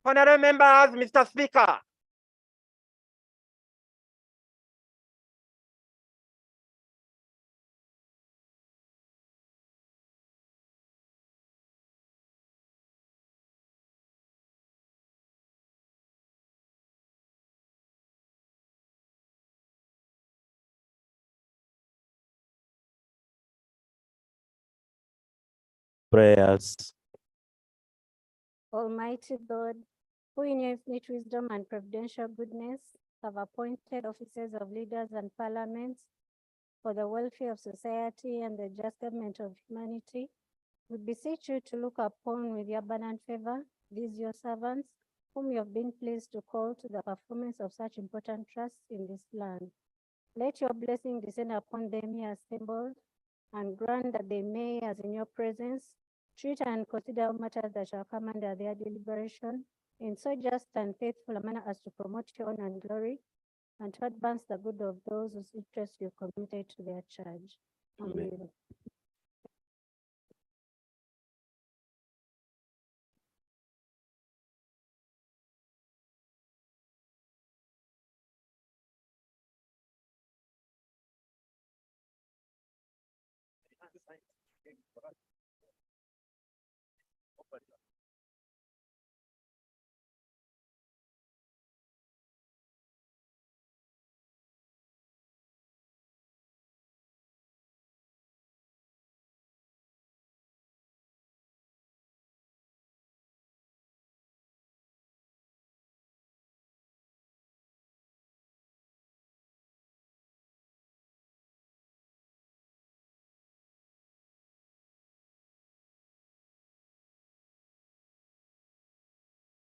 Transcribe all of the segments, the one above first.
Honorable members, Mr. Speaker. Prayers. Almighty God, who in your infinite wisdom and providential goodness have appointed officers of leaders and parliaments for the welfare of society and the just government of humanity, we beseech you to look upon with your abundant favor these your servants, whom you have been pleased to call to the performance of such important trusts in this land. Let your blessing descend upon them here assembled, and grant that they may, as in your presence, treat and consider all matters that shall come under their deliberation in so just and faithful a manner as to promote your honor and glory, and to advance the good of those whose interests you have committed to their charge. Amen.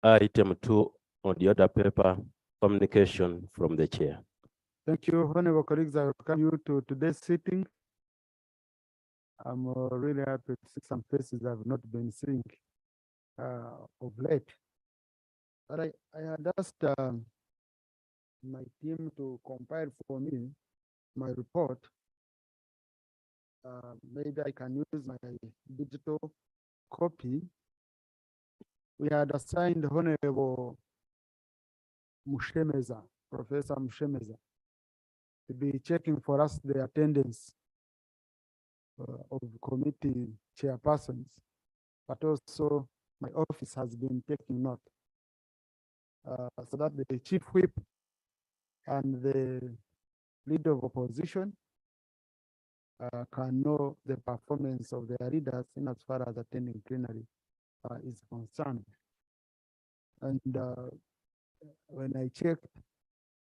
Item 2 on the other paper, communication from the chair. Thank you, honorable colleagues. I welcome you to today's sitting. I'm really happy to see some faces I've not been seeing of late. But I had asked my team to compile for me my report. Maybe I can use my digital copy. We had assigned Honorable Mushemeza, Professor Mushemeza, to be checking for us the attendance of committee chairpersons, but also my office has been taking note so that the chief whip and the leader of opposition can know the performance of their leaders in as far as attending plenary is concerned. And when I checked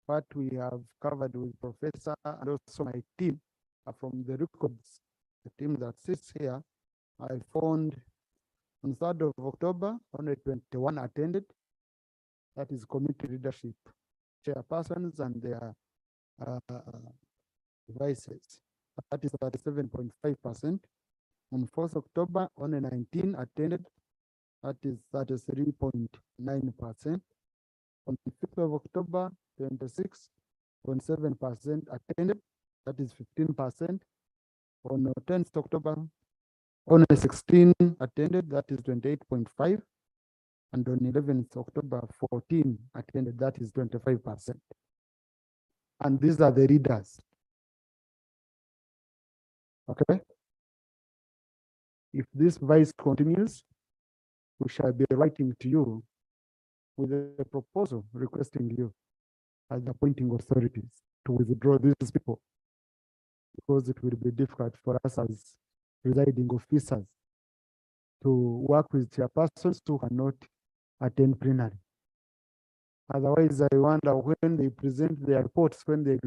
what we have covered with Professor and also my team from the records, the team that sits here, I found on 3rd of October, 121 attended. That is committee leadership, chairpersons and their vices. That is 37.5%. On 4th October, only 19 attended. That is 33.9%. On 5th of October, 26.7% attended. That is 15%. On 10th October, only 16 attended. That is 28.5%. And on 11th October, 14 attended. That is 25%. And these are the readers. Okay. If this vice continues, we shall be writing to you with a proposal requesting you as appointing authorities to withdraw these people, because it will be difficult for us as presiding officers to work with chairpersons who cannot attend plenary. Otherwise, I wonder when they present their reports, when they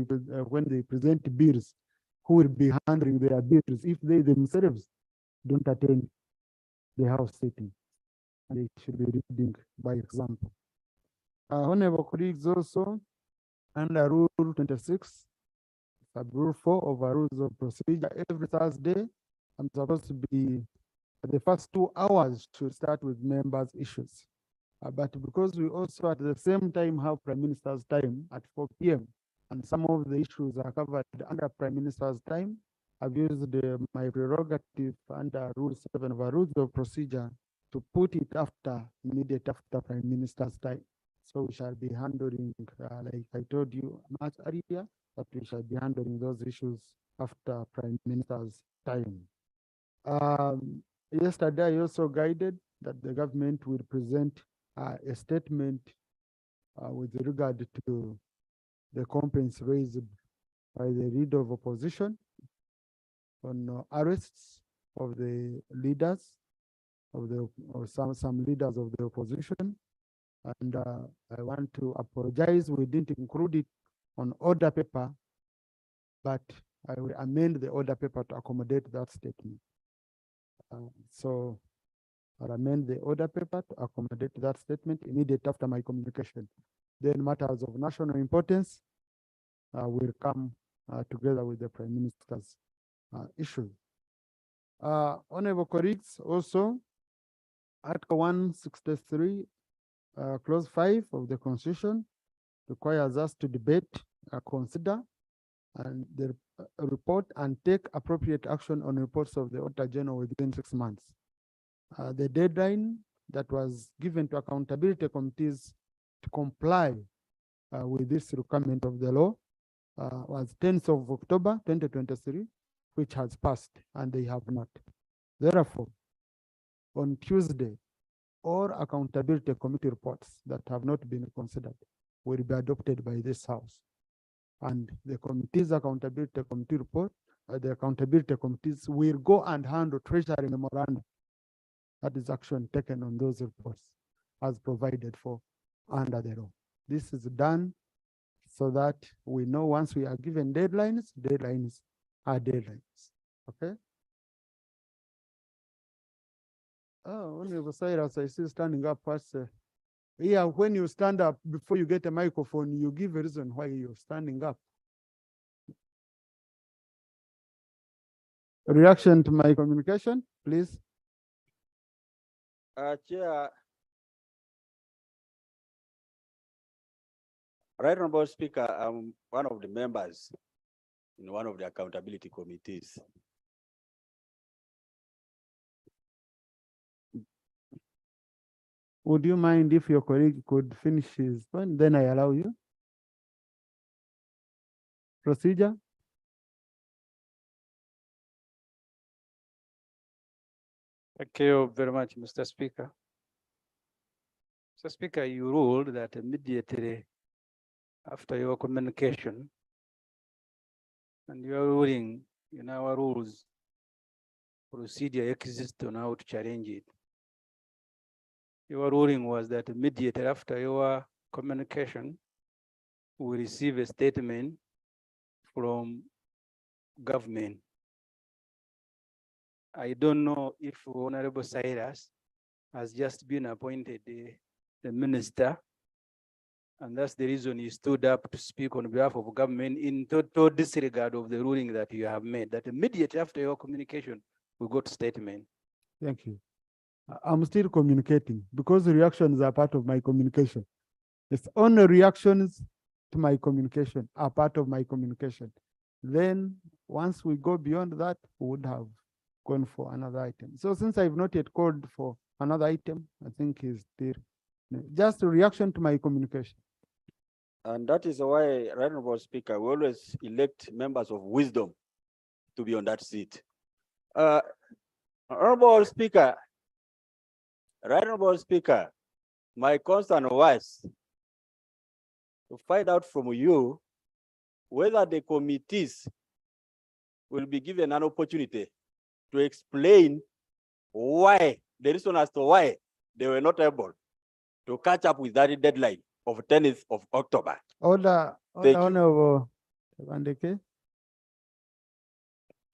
present bills, who will be handling their bills if they themselves don't attend the house sitting. And they should be reading by example. Honorable colleagues, also under Rule 26, Sub-Rule 4 of our Rules of Procedure, every Thursday, I'm supposed to be the first 2 hours to start with members' issues. But because we also at the same time have Prime Minister's time at 4 p.m. and some of the issues are covered under Prime Minister's time, I've used my prerogative under Rule 7 of our Rules of Procedure to put it immediate after Prime Minister's time. So we shall be handling, like I told you much earlier, that we shall be handling those issues after Prime Minister's time. Yesterday, I also guided that the government will present a statement with regard to the complaints raised by the leader of opposition on arrests of the leaders of some leaders of the opposition. And I want to apologize. We didn't include it on order paper, but I will amend the order paper to accommodate that statement. So I'll amend the order paper to accommodate that statement immediately after my communication. Then matters of national importance will come together with the Prime Minister's issue. Honorable colleagues, also, Article 163, Clause 5 of the Constitution requires us to debate, consider, and the report and take appropriate action on reports of the Auditor General within 6 months. The deadline that was given to accountability committees to comply with this requirement of the law was 10th of October 2023, which has passed, and they have not. Therefore, on Tuesday, all accountability committee reports that have not been considered will be adopted by this House. And the committee's accountability committee report, the accountability committees will go and handle treasury memorandum. That is action taken on those reports as provided for under the law. This is done so that we know once we are given deadlines, deadlines are deadlines. Okay? Oh, Honorable Cyrus, I see standing up. Yeah, when you stand up before you get a microphone, you give a reason why you're standing up. Reaction to my communication, please. Chair, Right Honorable Speaker, I'm one of the members in one of the accountability committees. Would you mind if your colleague could finish his point? Then I allow you. Procedure. Thank you very much, Mr. Speaker. Mr. Speaker, you ruled that immediately after your communication, and your ruling in our rules, procedure exists on how to challenge it. Your ruling was that immediately after your communication, we receive a statement from government. I don't know if Honorable Cyrus has just been appointed the minister, and that's the reason he stood up to speak on behalf of government in total disregard of the ruling that you have made, that immediately after your communication, we got statement. Thank you. I'm still communicating because the reactions are part of my communication. It's only reactions to my communication are part of my communication. Then once we go beyond that, we would have gone for another item. So since I've not yet called for another item, I think is still just a reaction to my communication. And that is why, Right Honorable Speaker, we always elect members of wisdom to be on that seat. Honorable Speaker, Right Honorable Speaker, my concern was to find out from you whether the committees will be given an opportunity to explain why, the reason as to why they were not able to catch up with that deadline of 10th of October. Order, Honorable Vandeke.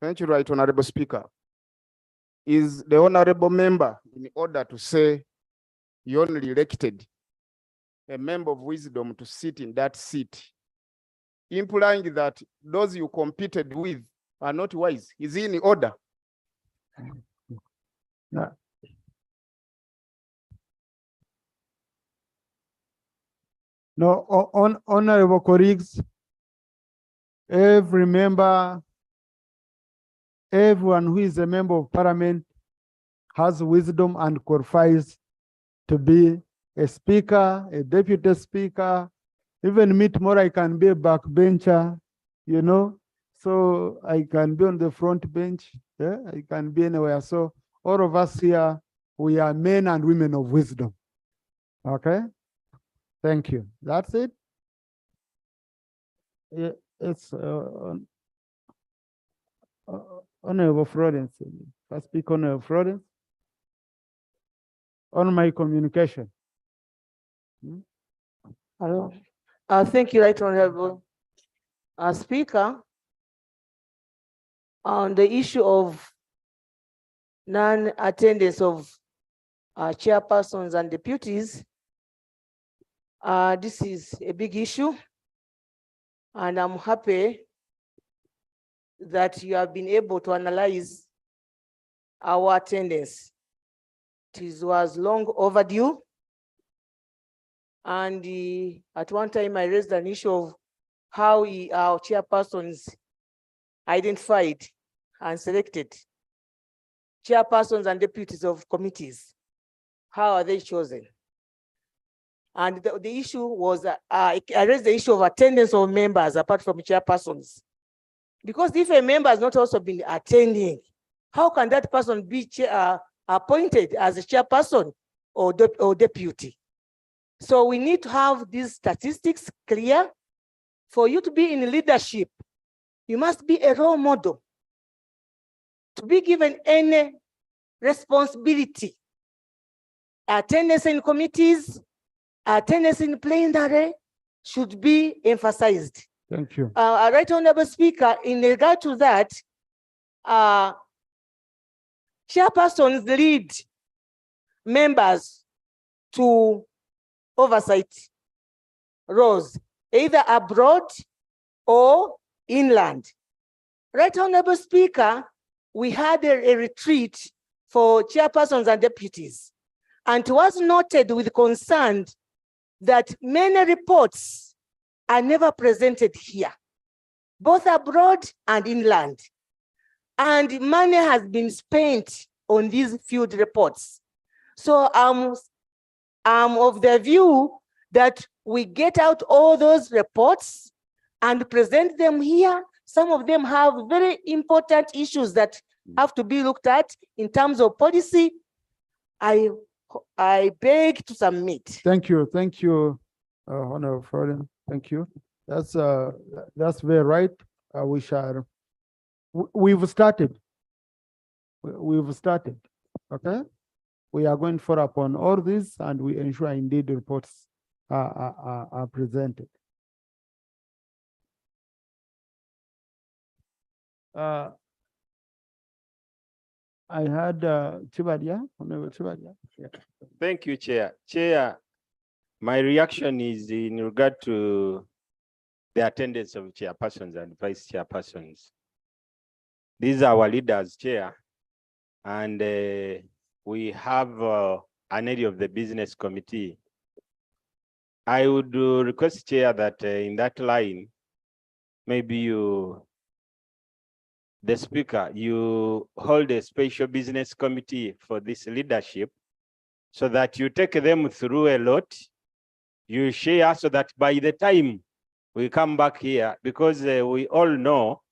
Thank you, Right Honorable Speaker. Is the honorable member in order to say you only elected a member of wisdom to sit in that seat, implying that those you competed with are not wise? Is he in order? Yeah. No, honorable colleagues, every member, everyone who is a member of parliament has wisdom and qualifies to be a speaker, a deputy speaker, even me tomorrow I can be a backbencher, you know, so I can be on the front bench, yeah, I can be anywhere. So all of us here, we are men and women of wisdom. Okay, thank you. That's it. Yeah, it's Honorable Florence. I speak Honorable Florence on my communication. Hello. Thank you, Right Honorable Speaker. On the issue of non-attendance of chairpersons and deputies, this is a big issue, and I'm happy that you have been able to analyze our attendance. It was long overdue, and at one time I raised an issue of how our chairpersons identified and selected chairpersons and deputies of committees. How are they chosen? And the issue was, I raised the issue of attendance of members apart from chairpersons. Because if a member has not also been attending, how can that person be appointed as a chairperson or deputy? So we need to have these statistics clear. For you to be in leadership, you must be a role model. To be given any responsibility, attendance in committees, attendance in plenary should be emphasized. Thank you. Right Honorable Speaker, in regard to that, chairpersons lead members to oversight roles, either abroad or inland. Right Honorable Speaker, we had a retreat for chairpersons and deputies, and it was noted with concern that many reports are never presented here, both abroad and inland. And money has been spent on these field reports. So I'm of the view that we get out all those reports and present them here. Some of them have very important issues that have to be looked at in terms of policy. I beg to submit. Thank you, Honorable Florence. Thank you. That's very right. We shall. We've started. We've started. Okay. We are going to follow up on all this, and we ensure indeed reports are presented. I had Chibadia, Honorable Chibadia. Yeah. Thank you, Chair. Chair, my reaction is in regard to the attendance of chairpersons and vice chairpersons. These are our leaders, Chair, and we have an area of the business committee. I would request, Chair, that in that line, maybe you, the Speaker, you hold a special business committee for this leadership so that you take them through a lot, you share so that by the time we come back here, because we all know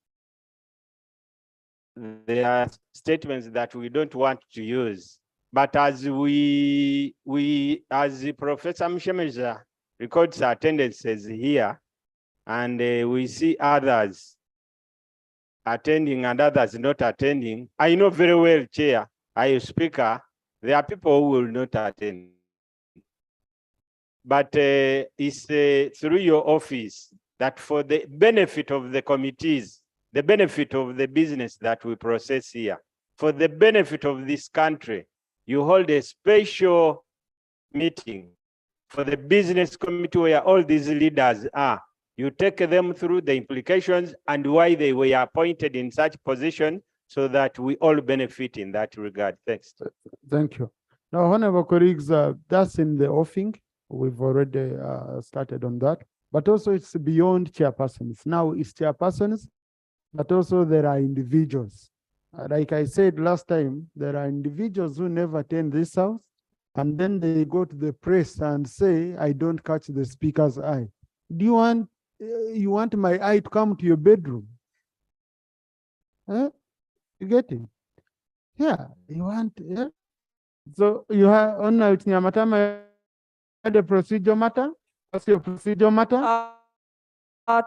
there are statements that we don't want to use. But as as Professor Mshemeza records attendances here, and we see others attending and others not attending, I know very well, Chair, as Speaker, there are people who will not attend. But it's through your office that for the benefit of the committees, the benefit of the business that we process here, for the benefit of this country, you hold a special meeting for the business committee where all these leaders are. You take them through the implications and why they were appointed in such position so that we all benefit in that regard. Thanks. Thank you. Now, honorable colleagues, that's in the offing. We've already started on that, but also it's beyond chairpersons. Now it's chairpersons, but also there are individuals. Like I said last time, there are individuals who never attend this house, and then they go to the press and say, I don't catch the speaker's eye. Do you want my eye to come to your bedroom? Huh? You get it? Yeah, you want, yeah. So you have on Nyamatama the procedure matter? What's your procedure matter?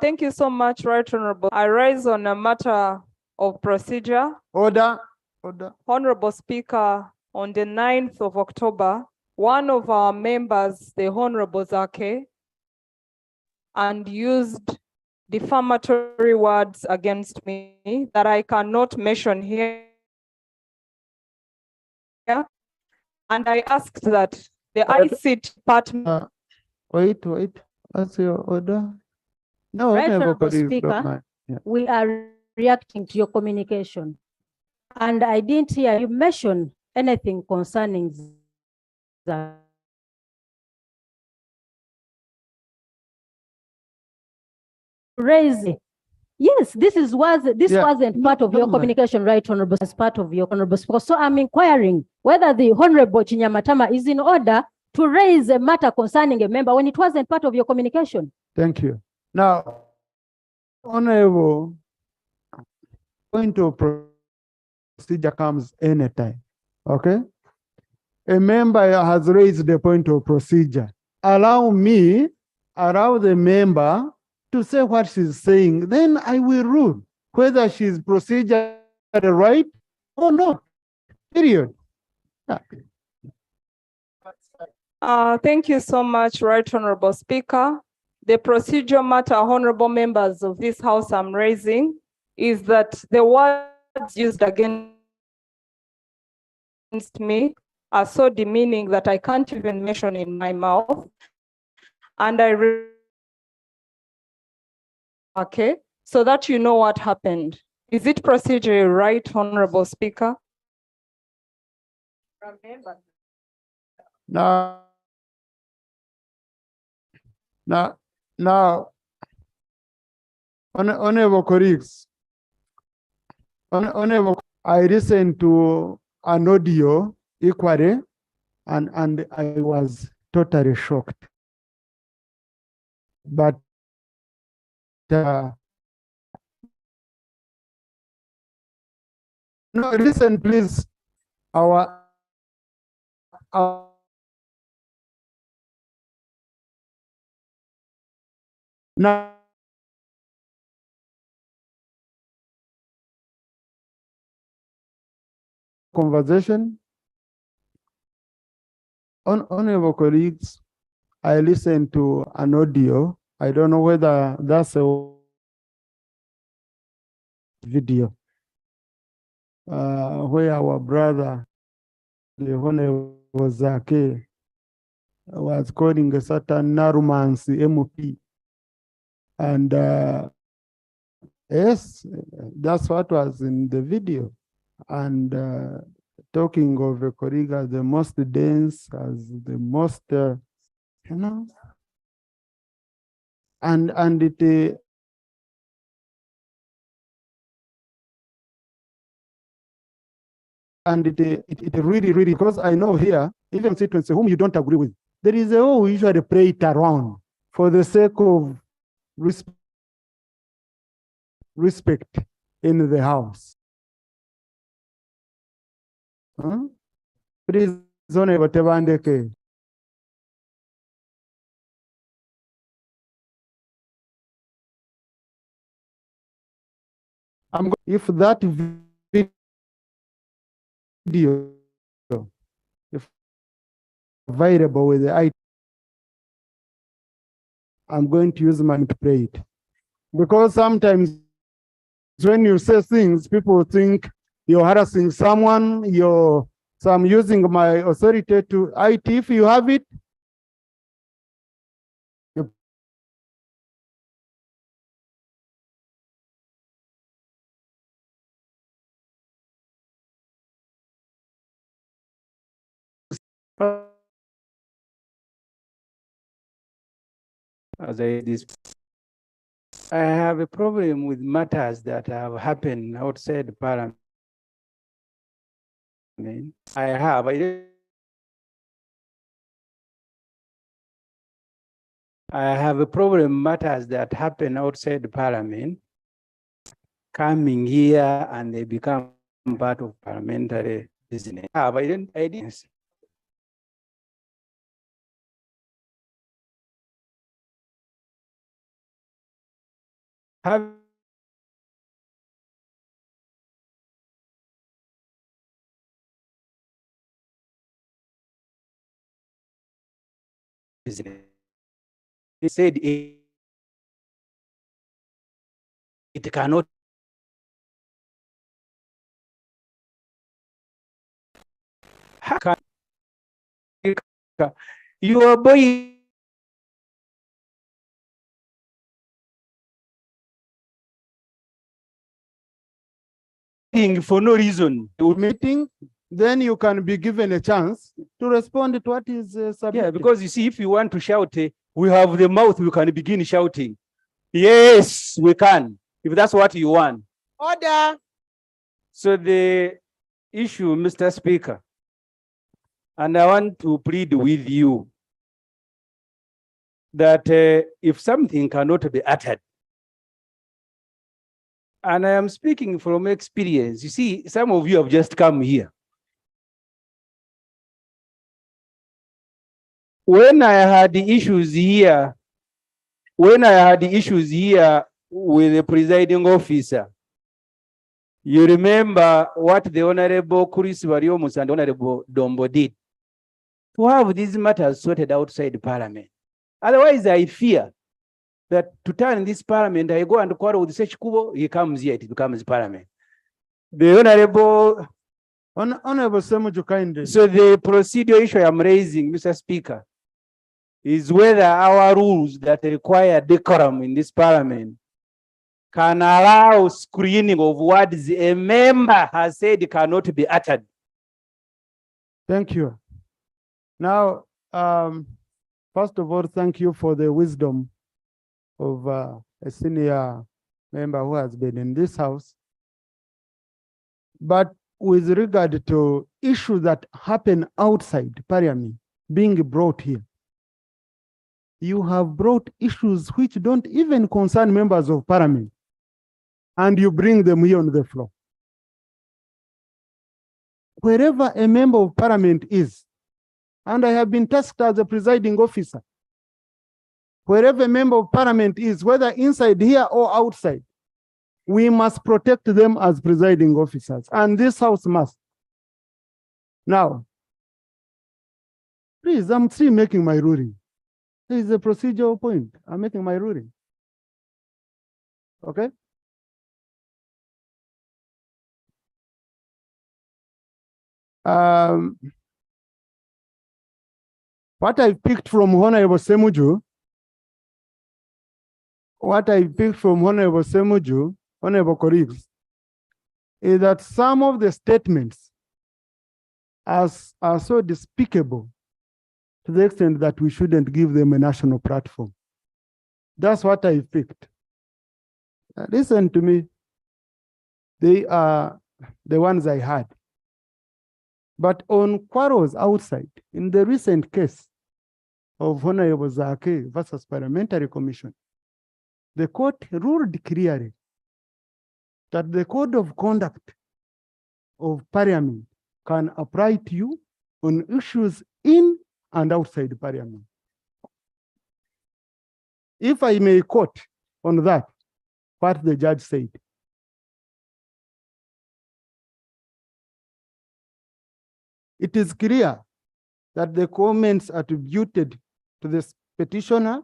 Thank you so much, Right Honorable. I rise on a matter of procedure. Order. Honorable Speaker, on the 9th of October, one of our members, the Honorable Zake, and used defamatory words against me that I cannot mention here. And I asked that the ICT department. Wait. What's your order? No, Right, never Honorable colleagues, don't Speaker, mind. Yeah. we are reacting to your communication. And I didn't hear you mention anything concerning that. Raise. Yes, this Yeah. wasn't part of your Don't mind. communication, Right Honorable, as part of your Honorable Speaker. So I'm inquiring whether the Honorable Chinyamatama is in order to raise a matter concerning a member when it wasn't part of your communication. Thank you. Now, Honorable, point of procedure comes anytime. Okay? A member has raised the point of procedure. Allow the member to say what she's saying. Then I will rule whether she's procedure right or not. Period. Thank you so much, Right Honorable Speaker. The procedure matter, honorable members of this House I'm raising, is that the words used against me are so demeaning that I can't even mention in my mouth. And okay, so that you know what happened. Is it procedurally right, Honorable Speaker? Now, honorable colleagues, I listened to an audio equally, and I was totally shocked. But no, listen, please. Our now conversation. Honorable colleagues, I listened to an audio. I don't know whether that's a video where our brother, the Honorable Zake, was calling a certain Narumans MP. And yes, that's what was in the video. And talking of a colleague as the most dense, as the most, you know, and it really, because I know here, even constituents whom you don't agree with, there is a way we usually play it around for the sake of respect in the house. Huh? Please, Honorable Tebandeke. If that video, if available with the IT, I'm going to use mine to play it. Because sometimes when you say things, people think you're harassing someone, so I'm using my authority to IT. If you have it, As I have a problem with matters that have happened outside Parliament. I have a problem matters that happen outside the parliament coming here and they become part of parliamentary business. I didn't. Have business. They said it cannot. How can your boy for no reason? Meeting, then you can be given a chance to respond to what is submitted. Yeah, because you see, if you want to shout, we have the mouth, we can begin shouting. Yes, we can, if that's what you want. Order. So the issue, Mr. Speaker, and I want to plead with you that if something cannot be uttered, and I am speaking from experience, you see, some of you have just come here. When I had the issues here, with the presiding officer, you remember what the Honorable Chris Variomus and Honorable Dombo did to have these matters sorted outside Parliament. Otherwise, I fear that to turn this Parliament, I go and quarrel with such Kubo, he comes here, it becomes Parliament. The Honorable Honorable Semuju kindly. So the procedural issue I'm raising, Mr. Speaker, is whether our rules that require decorum in this Parliament can allow screening of words a member has said cannot be uttered. Thank you. Now, first of all, thank you for the wisdom of a senior member who has been in this house. But with regard to issues that happen outside Parliament being brought here, you have brought issues which don't even concern members of Parliament, and you bring them here on the floor. Wherever a member of Parliament is, and I have been tasked as a presiding officer, wherever a member of Parliament is, whether inside here or outside, we must protect them as presiding officers, and this house must. Now, please, I'm still making my ruling. This is a procedural point. I'm making my ruling. Okay? What I picked from Honorable Semuju, Honorable colleagues, is that some of the statements are so despicable to the extent that we shouldn't give them a national platform. That's what I picked. Listen to me. They are the ones I had. But on quarrels outside, in the recent case of Honorable Zake versus Parliamentary Commission, the court ruled clearly that the code of conduct of Parliament can apply to you on issues in and outside Parliament. If I may quote on that, what the judge said. It is clear that the comments attributed to this petitioner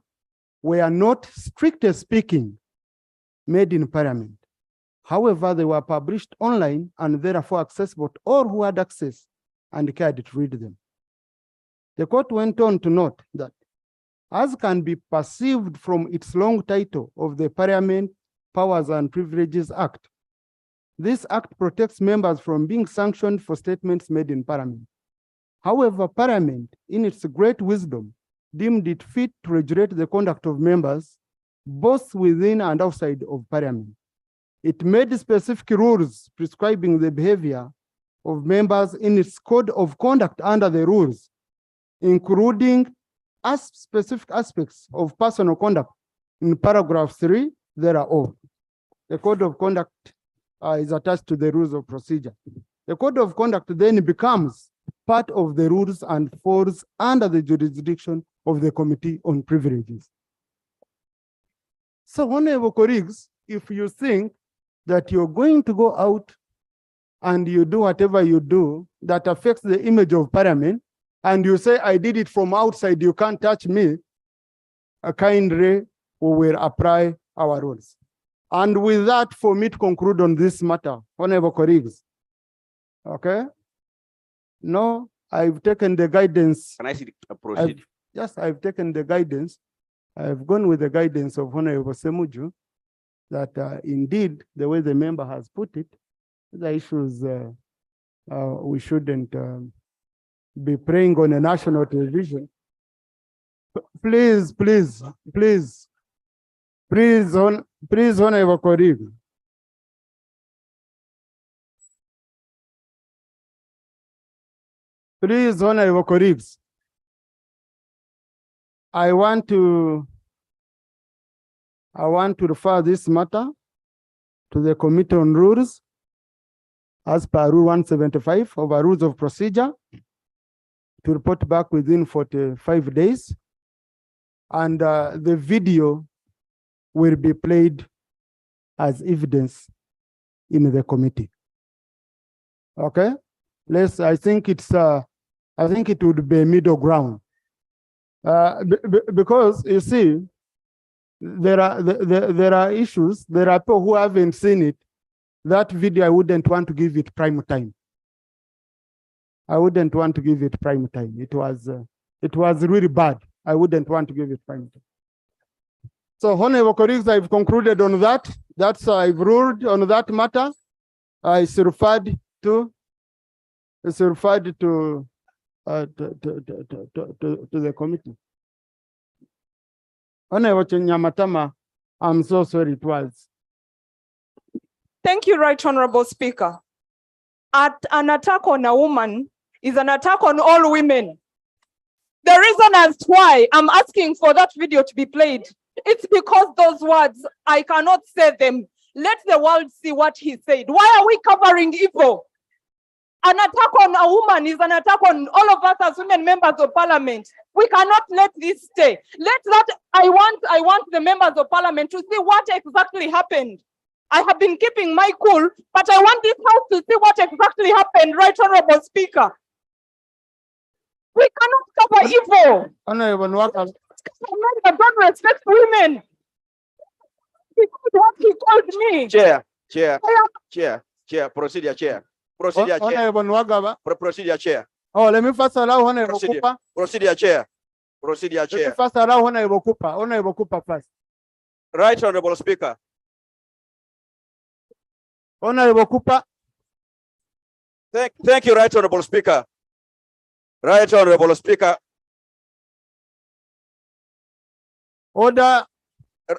were not, strictly speaking, made in Parliament. However, they were published online and therefore accessible to all who had access and cared to read them. The court went on to note that, as can be perceived from its long title of the Parliament Powers and Privileges Act, this act protects members from being sanctioned for statements made in Parliament. However, Parliament, in its great wisdom, deemed it fit to regulate the conduct of members, both within and outside of Parliament. It made specific rules prescribing the behavior of members in its code of conduct under the rules, including as specific aspects of personal conduct in paragraph 3 thereof. The code of conduct is attached to the rules of procedure. The code of conduct then becomes part of the rules and falls under the jurisdiction of the Committee on Privileges. So, honorable colleagues, if you think that you're going to go out and you do whatever you do that affects the image of Parliament, and you say, I did it from outside, you can't touch me, kindly we will apply our rules. And with that, for me to conclude on this matter, honorable colleagues, okay? No, I've taken the guidance. Can I see the proceed? Yes, I've taken the guidance. I've gone with the guidance of Honorable Semuju that indeed, the way the member has put it, the issues we shouldn't be praying on a national television. Please, honorable colleague. Please, honorable colleagues. I want to refer this matter to the Committee on Rules as per Rule 175 of our Rules of Procedure to report back within 45 days. And the video will be played as evidence in the committee. Okay? I think it would be a middle ground. Because you see, there are issues, there are people who haven't seen it. That video, I wouldn't want to give it prime time. I wouldn't want to give it prime time. It was really bad. I wouldn't want to give it prime time. So, honorable colleagues, I've concluded on that. I've ruled on that matter. It's referred to the committee. Honorable Nyamatama, I'm so sorry it was. Thank you, Right Honorable Speaker. An attack on a woman is an attack on all women. The reason as to why I'm asking for that video to be played, it's because those words, I cannot say them. Let the world see what he said. Why are we covering evil? An attack on a woman is an attack on all of us as women members of parliament. We cannot let this stay. I want the members of parliament to see what exactly happened. I have been keeping my cool, but I want this house to see what exactly happened, Right Honorable Speaker. We cannot cover evil. Honorable Nwaka. I don't respect women. Because what he told me. Chair, procedure, chair. Procedure, chair. Honorable Nwagaba. Procedure, chair. Oh, let me first allow Honorable Cooper. Procedure, chair. Procedure, Let me chair. first allow Honorable Cooper. Honorable Cooper first. Right Honorable Speaker. Honorable Cooper. Thank you, Right Honorable Speaker. Right Honorable Speaker. Order.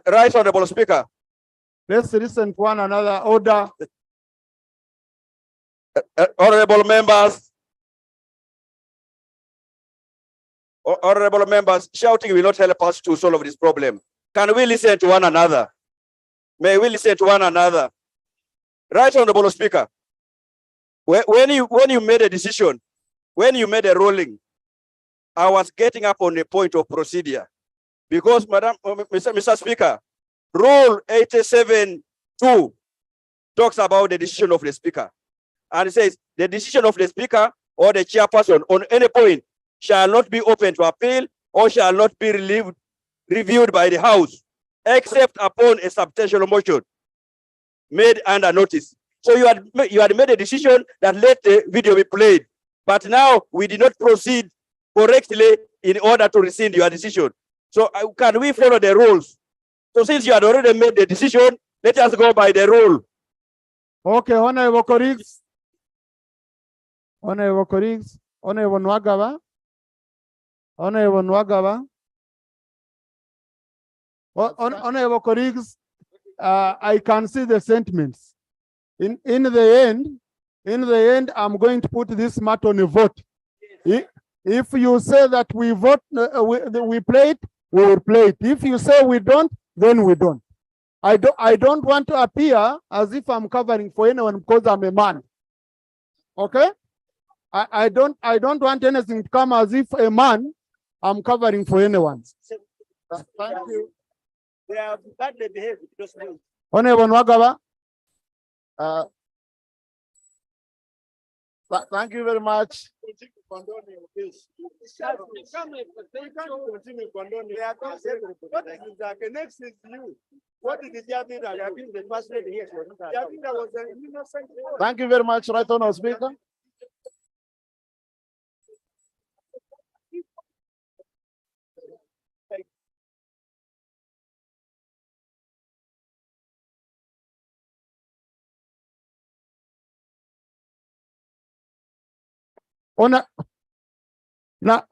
Right Honorable Speaker. Let's listen to one another. Order. Honorable members. Honorable members, shouting will not help us to solve this problem. Can we listen to one another? May we listen to one another? Right Honorable Speaker. When you made a decision, when you made a ruling, I was getting up on a point of procedure because, Mr. Speaker, Rule 87(2) talks about the decision of the Speaker. And it says the decision of the Speaker or the chairperson on any point shall not be open to appeal or shall not be reviewed by the House, except upon a substantial motion made under notice. So you had made a decision that let the video be played, but now we did not proceed correctly in order to rescind your decision. So can we follow the rules? So since you had already made the decision, let us go by the rule. Okay, honorable colleagues. Honorable colleagues. Honorable Nwagaba. Honorable Nwagaba. Honorable colleagues, I can see the sentiments. In the end, In the end, I'm going to put this matter on a vote. If you say that we vote, we play it, we will play it. If you say we don't, then we don't. I don't want to appear as if I'm covering for anyone because I'm a man. Okay? I don't want anything to come as if a man I'm covering for anyone. Thank you. They have badly behaved. Honorable Nwagaba. Thank you very much. What is you? What did the Jabin that have been the first lady here? Jabin was an innocent. Thank you very much, Right Honourable Speaker. Now,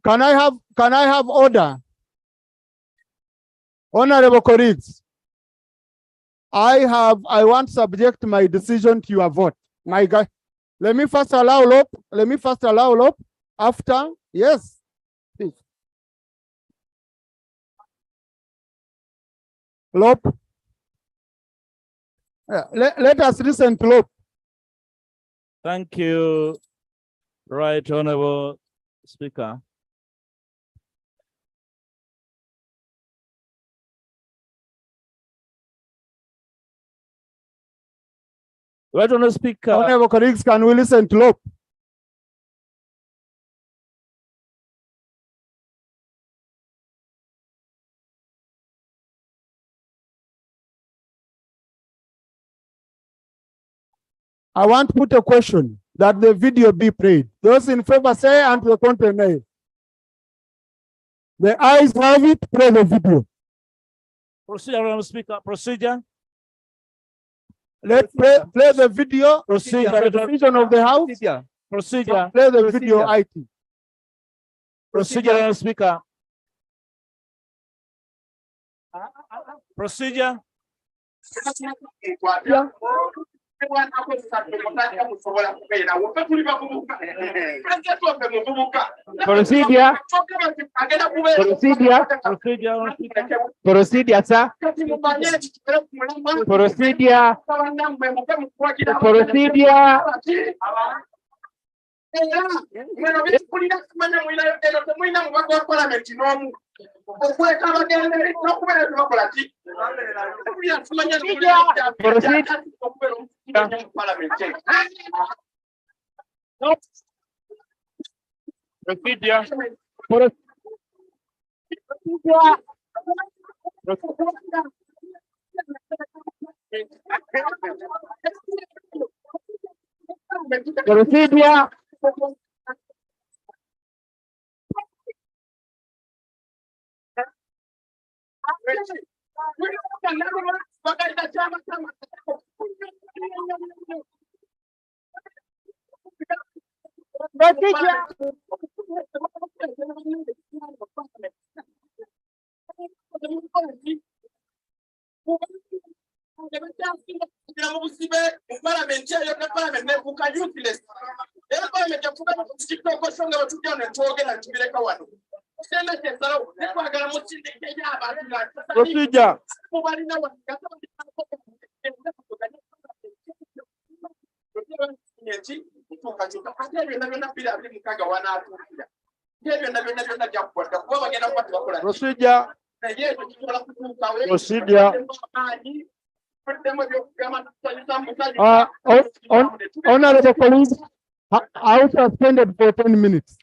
can I have order? Honorable colleagues, I want to subject my decision to your vote. My guy, let me first allow Lop. After, yes. Please. Lop. Let us listen to Lop. Thank you, Right Honorable Speaker. Right Honorable Speaker. Honorable colleagues, can we listen to Lop? I want to put a question that the video be played. Those in favor say and the contrary nay. The ayes have it, play the video. Procedure, Honorable Speaker. Procedure. Let's play the video. Procedure. The decision of the House. Procedure. Play the video IT. Procedure, Honorable Speaker. Procedure. Yeah. Procedure. Procedure, sir. Procedure. Procedure. Procedure. Procedure. Honorable colleagues, House suspended for 10 minutes.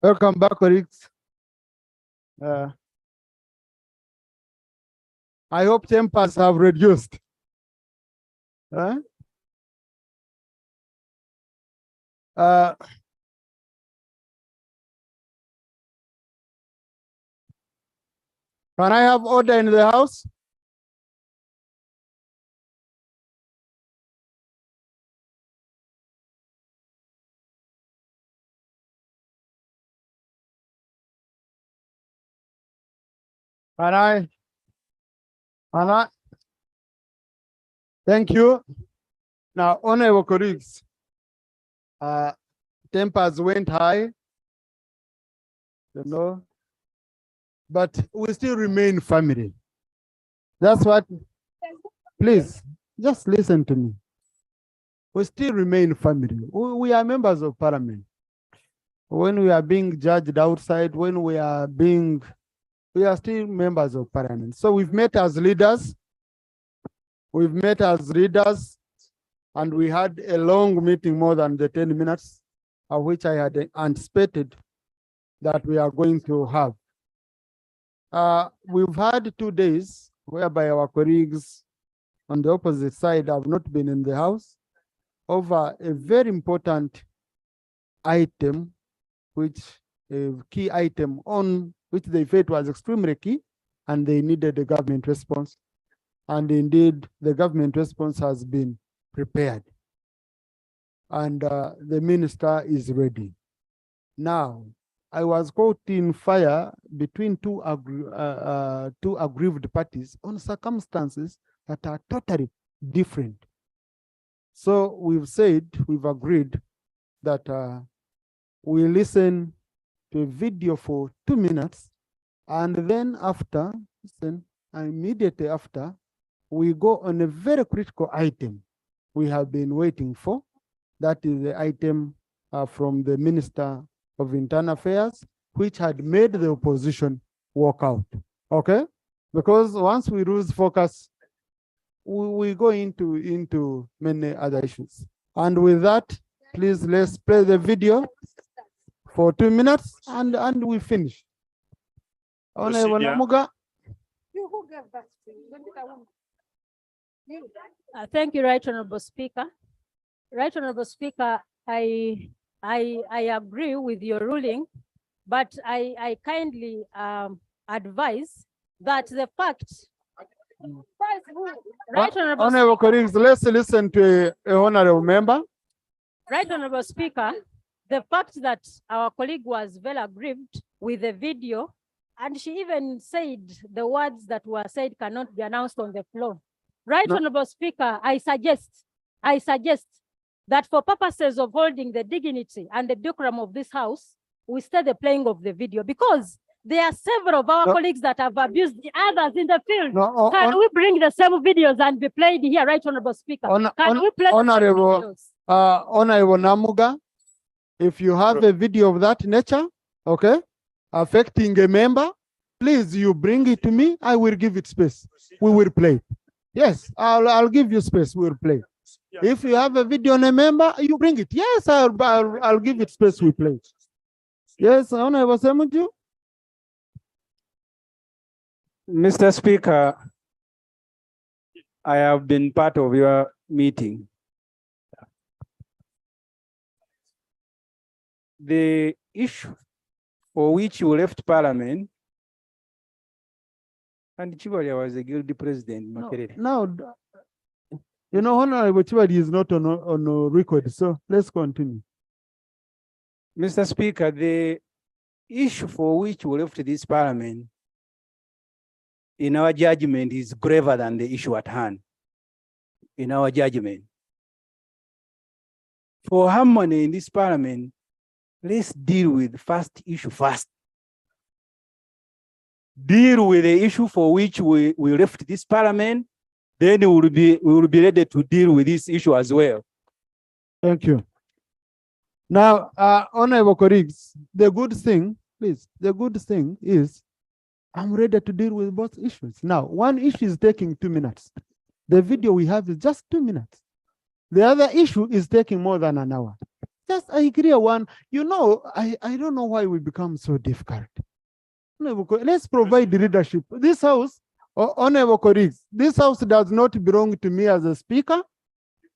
Welcome back, colleagues. I hope tempers have reduced. Huh? Can I have order in the house? Can I? Thank you. Now, honorable colleagues, tempers went high, you know, but we still remain family. That's what, please, just listen to me. We still remain family. We are members of parliament. When we are being judged outside, when we are still members of parliament. So we've met as leaders. We've met as leaders, and we had a long meeting, more than the 10 minutes, of which I had anticipated that we are going to have. We've had 2 days whereby our colleagues on the opposite side have not been in the house over a very important item, which a key item on which they felt was extremely key, and they needed a government response. And indeed, the government response has been prepared. And the minister is ready. Now, I was caught in fire between two aggrieved parties on circumstances that are totally different. So we've agreed that we listen to a video for 2 minutes, and then immediately after, we go on a very critical item we have been waiting for. That is the item from the Minister of Internal Affairs, which had made the opposition walk out. Okay? Because once we lose focus, we go into many other issues. And with that, please, let's play the video for 2 minutes, and we finish. Honorable Namuga. Thank you, Right Honorable Speaker. Right Honorable Speaker, I agree with your ruling, but I kindly advise that the fact. Right Honorable colleagues, let's listen to a honorable member. Right Honorable Speaker, the fact that our colleague was very aggrieved with the video, and she even said the words that were said cannot be announced on the floor. Right Honorable Speaker, I suggest that for purposes of holding the dignity and the decorum of this house, we stay the playing of the video, because there are several of our colleagues that have abused the others in the field. Can we bring the same videos and be played here, Right Honorable Speaker? Can we play Honorable Namuga, if you have a video of that nature, okay, affecting a member, please, you bring it to me. I will give it space. We will play it. Yes, I'll give you space. We'll play. Yeah. If you have a video on a member, you bring it. Yes, I'll give it space. We play. Yes, Honorable Semuju. Mr. Speaker, I have been part of your meeting. The issue for which you left Parliament, and Chibalia was the guilty president. No, you know, Honorable Chibali is not on record, so let's continue. Mr. Speaker, the issue for which we left this Parliament, in our judgment, is graver than the issue at hand. In our judgment, for harmony in this Parliament, let's deal with the first issue first. Deal with the issue for which we left this Parliament, then we will be ready to deal with this issue as well. Thank you. Now, honorable colleagues, the good thing is I'm ready to deal with both issues. Now, one issue is taking 2 minutes. The video we have is just 2 minutes. The other issue is taking more than an hour. just I agree one. You know, I don't know why we become so difficult. Let's provide leadership. This house, honorable colleagues, this house does not belong to me as a speaker.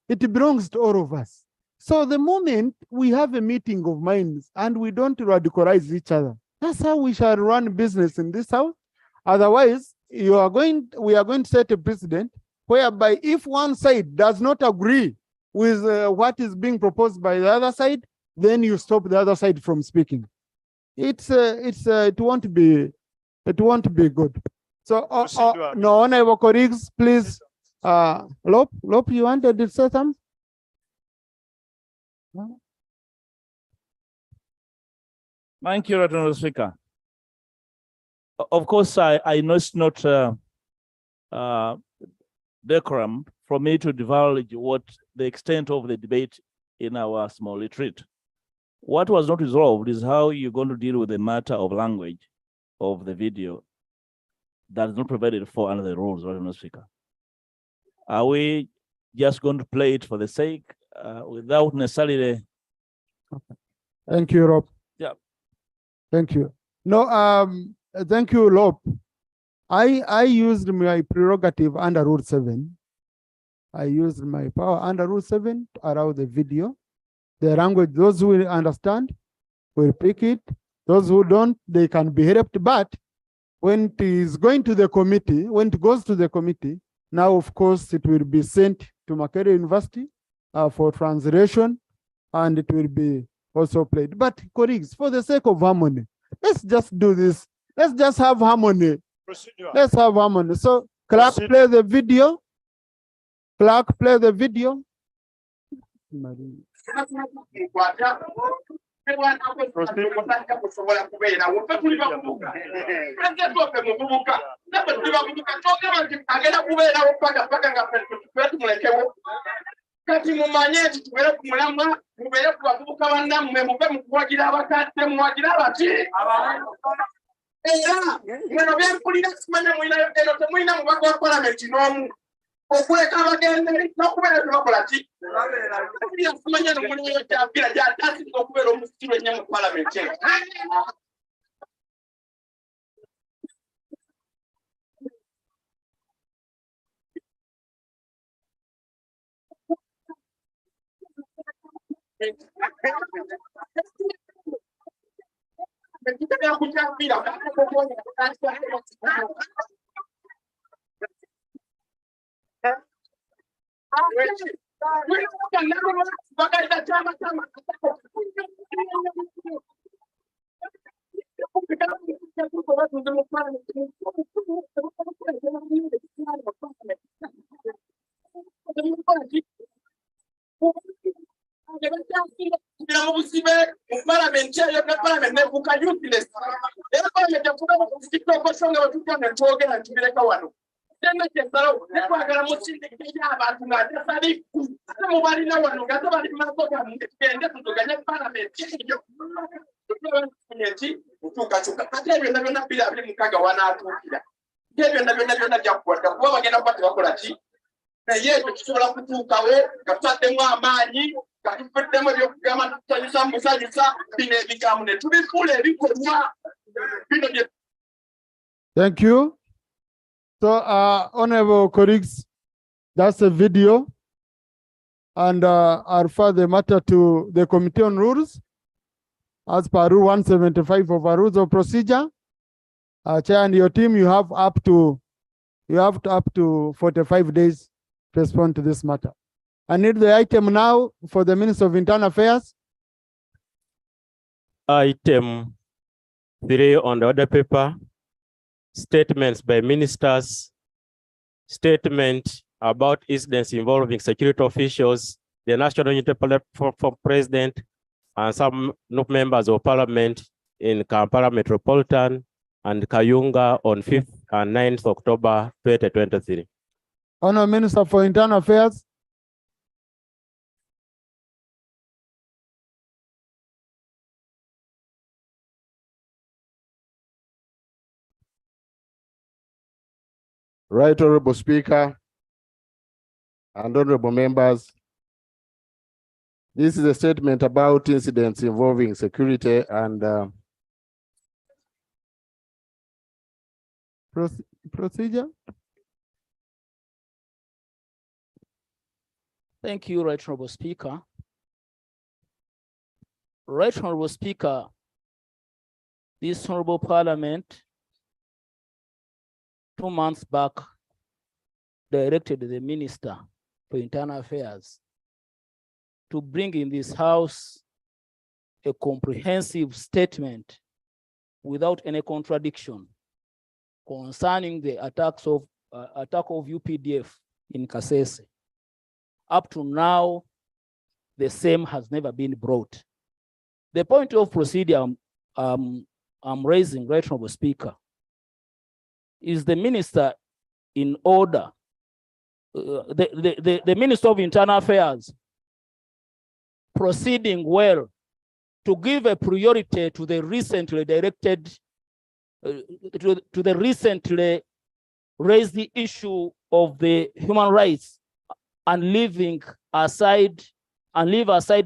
It belongs to all of us. So the moment we have a meeting of minds and we don't radicalize each other, that's how we shall run business in this house. Otherwise, we are going to set a precedent whereby if one side does not agree with what is being proposed by the other side, then you stop the other side from speaking. It won't be good. So no, honorable colleagues, please. Lop, you wanted to say something? Thank you, Honorable Speaker. Of course, I know it's not decorum for me to divulge what the extent of the debate in our small retreat. What was not resolved is how you're going to deal with the matter of language of the video that is not provided for under the rules, Honorable Speaker. Are we just going to play it for the sake without necessarily? Thank you, Rob. Yeah. Thank you. No, thank you, Rob. I used my prerogative under Rule 7. I used my power under Rule 7 to allow the video. The language, those who understand will pick it. Those who don't, they can be helped. But when it is going to the committee, when it goes to the committee, now, of course, it will be sent to Makerere University for translation, and it will be also played. But colleagues, for the sake of harmony, let's just do this. Let's just have harmony. Procedural. Let's have harmony. So, Clark, play the video. Clark, play the video. Kati mumanye nti tubere ku mulamwa mubere ku bavubuka bannammwe mube mu kuwagira abakadde muwagira abaki era bino byenkulira simanya mwina eno temulina mubaka wa palamenti n'omu okuleka abagende n'okubeera tebakola ki simanya nomuliyo kyapira gyatasinga okubeera omusitiro ennyo mu palamenti Thank you. So, honorable colleagues, that's a video, and I'll refer the matter to the Committee on Rules as per Rule 175 of our Rules of Procedure. Chair and your team, you have up to 45 days to respond to this matter. I need the item now for the Minister of Internal Affairs. Item 3 on the order paper. Statements by ministers, statement about incidents involving security officials, the National Unity Platform President, and some members of Parliament in Kampala Metropolitan and Kayunga on 5th and 9th October 2023. Honourable Minister for Internal Affairs. Right Honorable Speaker and honorable members, This is a statement about incidents involving security and procedure. Thank you, Right Honorable Speaker. Right Honorable Speaker, this Honorable Parliament 2 months back directed the Minister for Internal Affairs to bring in this House a comprehensive statement without any contradiction concerning the attack of UPDF in Kasese. Up to now, the same has never been brought. The point of procedure I'm raising, Right Honorable Speaker, is the Minister in order, the Minister of Internal Affairs proceeding well to give a priority to the recently directed, to the recently raised the issue of the human rights and leave aside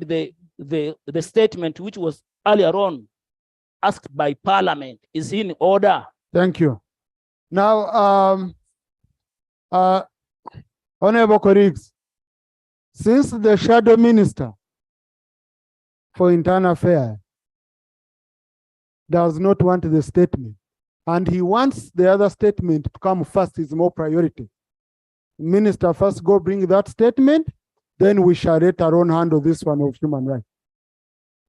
the statement which was earlier on asked by Parliament. Is in order? Thank you. Now, Honorable colleagues, since the Shadow Minister for Internal Affairs does not want the statement, and he wants the other statement to come first, is more priority. Minister first go bring that statement, then we shall later on handle this one of human rights.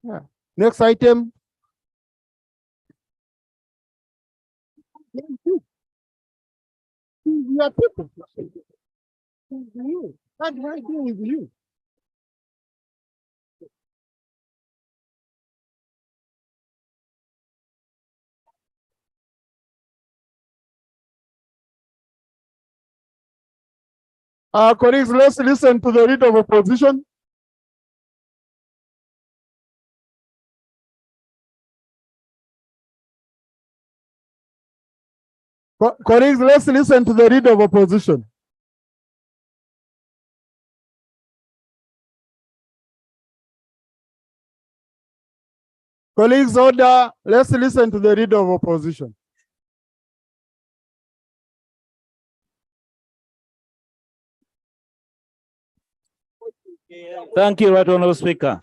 Yeah. Next item. What do I do with you? Colleagues, let's listen to the leader of opposition. Colleagues, let's listen to the leader of opposition. Colleagues, order. Let's listen to the leader of opposition. Thank you, Right Honorable Speaker.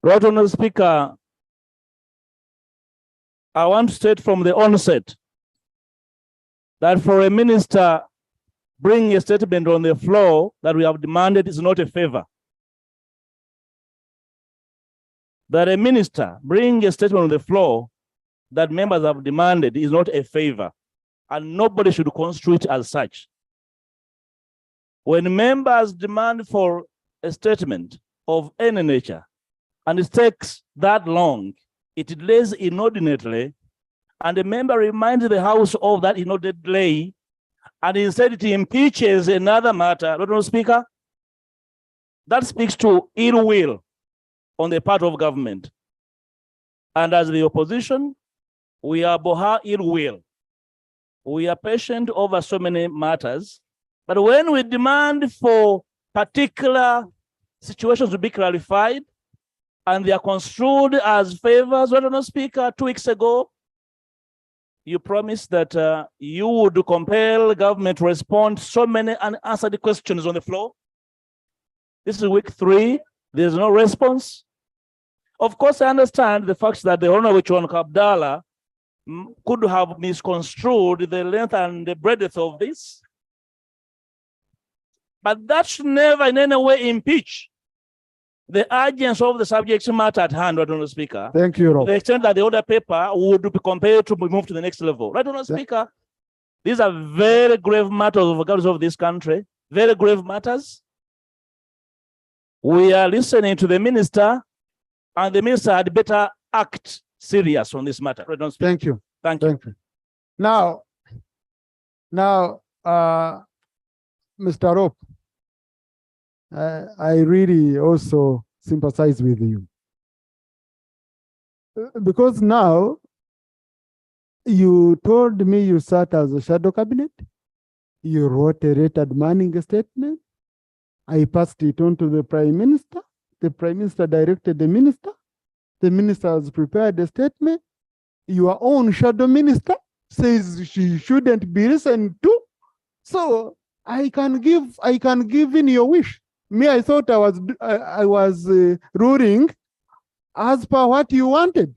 Right Honorable Speaker, I want to state from the onset that for a minister bringing a statement on the floor that we have demanded is not a favor. That a minister bringing a statement on the floor that members have demanded is not a favor, and nobody should construe it as such. When members demand for a statement of any nature, and it takes that long, it delays inordinately, and the member reminds the House of that inordinate delay, and instead it impeaches another matter, Honorable Speaker, that speaks to ill will on the part of government. And as the opposition, we abhor ill will. We are patient over so many matters, but when we demand for particular situations to be clarified, and they are construed as favors, Honorable Speaker, 2 weeks ago, you promised that you would compel government to respond to so many unanswered questions on the floor. This is week 3, there's no response. Of course, I understand the fact that the Honorable Chwan Abdallah could have misconstrued the length and the breadth of this. But that should never in any way impeach the urgency of the subject matter at hand, Honorable Speaker. Thank you, Rob. To the extent that the order paper would be compared to move to the next level. Right, Honorable Speaker? These are very grave matters of the governance of this country, very grave matters. We are listening to the minister, and the minister had better act serious on this matter. Right, thank you. Thank you. Thank you. Now, Mr. Rope, I really also sympathize with you. Because now you told me you sat as a shadow cabinet, you wrote a letter demanding a statement, I passed it on to the Prime Minister. The Prime Minister directed the Minister. The Minister has prepared a statement. Your own shadow minister says she shouldn't be listened to. So I can give in your wish. Me, I thought I was ruling as per what you wanted.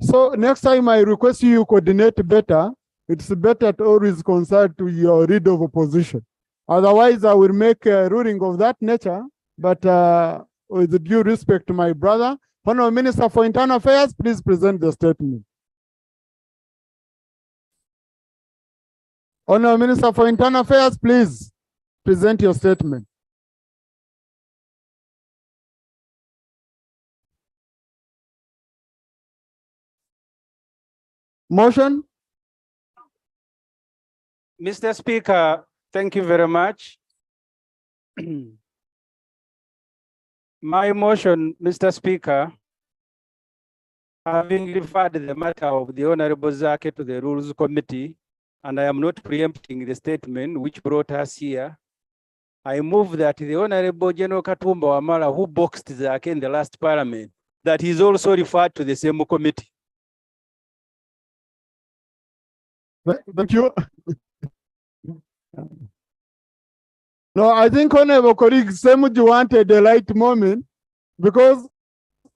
So next time I request you coordinate better. It's better to always consult to your leader of opposition. Otherwise, I will make a ruling of that nature. But with due respect to my brother, Honorable Minister for Internal Affairs, please present the statement. Honorable Minister for Internal Affairs, please present your statement. Motion. Mr. Speaker, thank you very much. My motion, Mr. Speaker, having referred the matter of the Honorable Zake to the Rules Committee, and I am not preempting the statement which brought us here, I move that the Honorable General Katumba Wamala, who boxed Zake in the last parliament, that he is also referred to the same committee. Thank you. No, I think Honorable colleague Semuji wanted the right moment because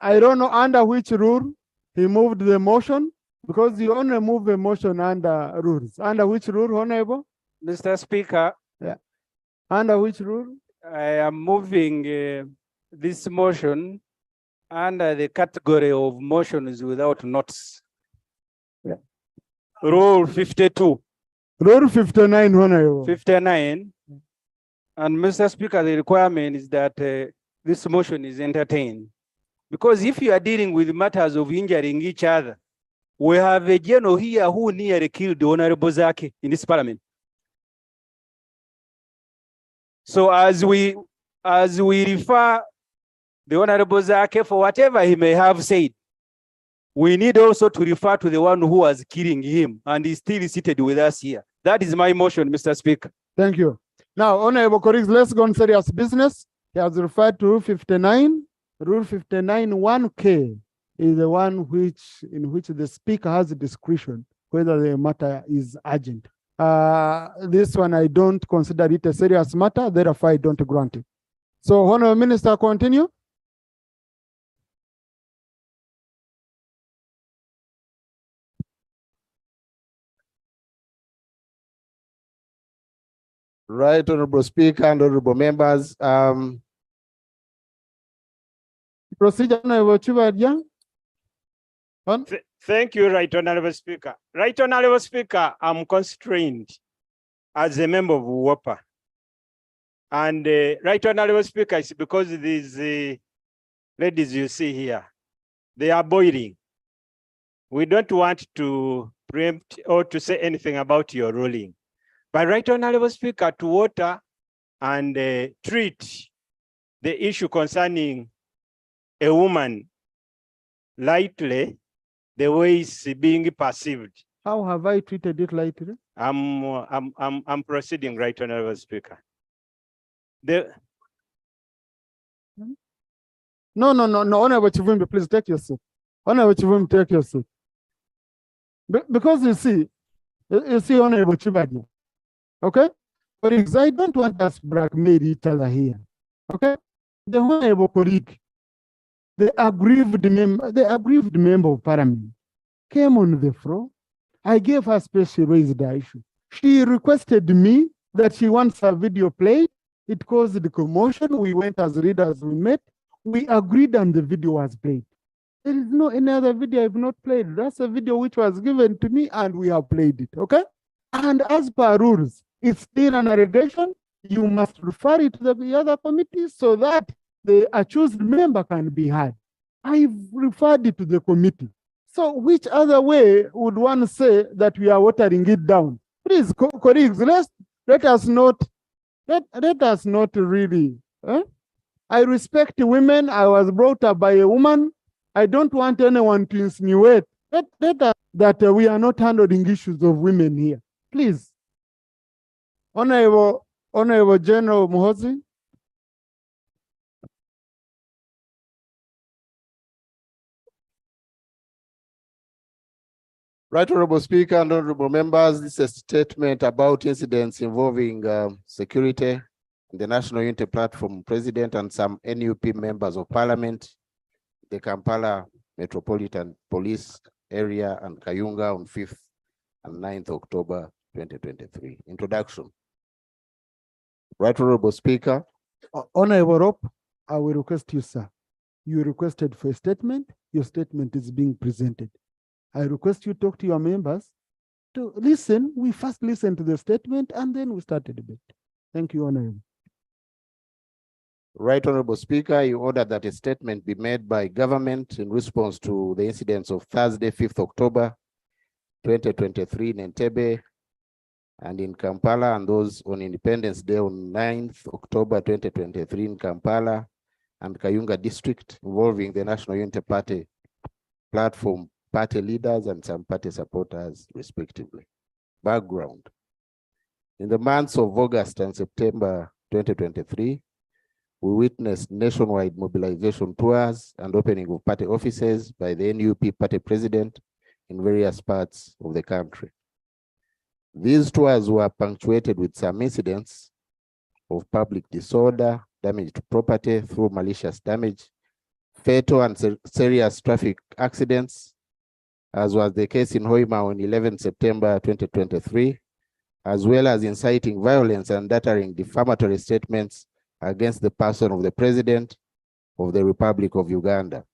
I don't know under which rule he moved the motion, because you only move a motion under rules. Under which rule, Honorable? Mr. Speaker. Yeah. Under which rule? I am moving this motion under the category of motions without notes. Yeah. Rule 52. Rule 59, Honorable. 59. And Mr. Speaker, the requirement is that this motion is entertained. Because if you are dealing with matters of injuring each other, we have a general here who nearly killed the Honorable Zake in this parliament. So as we refer the Honorable Zake for whatever he may have said, we need also to refer to the one who was killing him, and he's still seated with us here. That is my motion, Mr. Speaker. Thank you. Now, Honorable colleagues, let's go on serious business. He has referred to Rule 59. Rule 59 1K is the one in which the speaker has discretion whether the matter is urgent. This one, I don't consider it a serious matter, therefore I don't grant it. So, Honorable Minister, continue. Right, Honorable Speaker and Honorable Members. Procedure, Honorable Chibadia. Thank you, Right Honorable Speaker. Right Honorable Speaker, I'm constrained as a member of WOPA. And Right Honorable Speaker, it's because these ladies you see here, they are boiling. We don't want to preempt or to say anything about your ruling. But Right Honorable Speaker, to water and treat the issue concerning a woman lightly, the way it's being perceived. How have I treated it lightly? I'm proceeding, Right Honorable Speaker. No, Honorable Chivumbi, please take your seat. Honorable Chivumbi, take your seat. Because you see, Honorable Chibadia, okay? For example, I don't want us to blackmail each other here, okay? The Honorable colleague, the aggrieved member of Parliament came on the floor. I gave her space to raise the issue. She requested me that she wants her video played. It caused the commotion. We went as leaders, we met. We agreed and the video was played. There is no any other video I've not played. That's a video which was given to me and we have played it, okay? And as per rules, it's still an allegation. You must refer it to the other committees so that the accused member can be heard. I've referred it to the committee. So which other way would one say that we are watering it down? Please, colleagues, let us not really. I respect women. I was brought up by a woman. I don't want anyone to insinuate that we are not handling issues of women here. Please. Honorable General Muhozi. Right Honorable Speaker and honorable members, this is a statement about incidents involving security, the National Unity Platform President and some NUP members of Parliament, the Kampala Metropolitan Police Area and Kayunga on 5th and 9th October 2023. Introduction. Right Honorable Speaker. Honorable Rope, I will request you, sir. You requested for a statement. Your statement is being presented. I request you talk to your members to listen. We first listen to the statement and then we start the debate. Thank you, Honorable. Right Honorable Speaker, you order that a statement be made by government in response to the incidents of Thursday, 5th October 2023 in Entebbe and in Kampala, and those on Independence Day on 9th October 2023 in Kampala and Kayunga district, involving the National Unity Party platform, party leaders and some party supporters respectively. Background. In the months of August and September 2023, we witnessed nationwide mobilization tours and opening of party offices by the NUP party president in various parts of the country. These tours were punctuated with some incidents of public disorder, damage to property through malicious damage, fatal and serious traffic accidents, as was the case in Hoima on 11 September 2023, as well as inciting violence and uttering defamatory statements against the person of the President of the Republic of Uganda.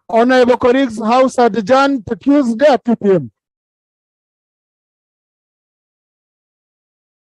Honorable colleagues, House adjourned to Tuesday at 2 p.m.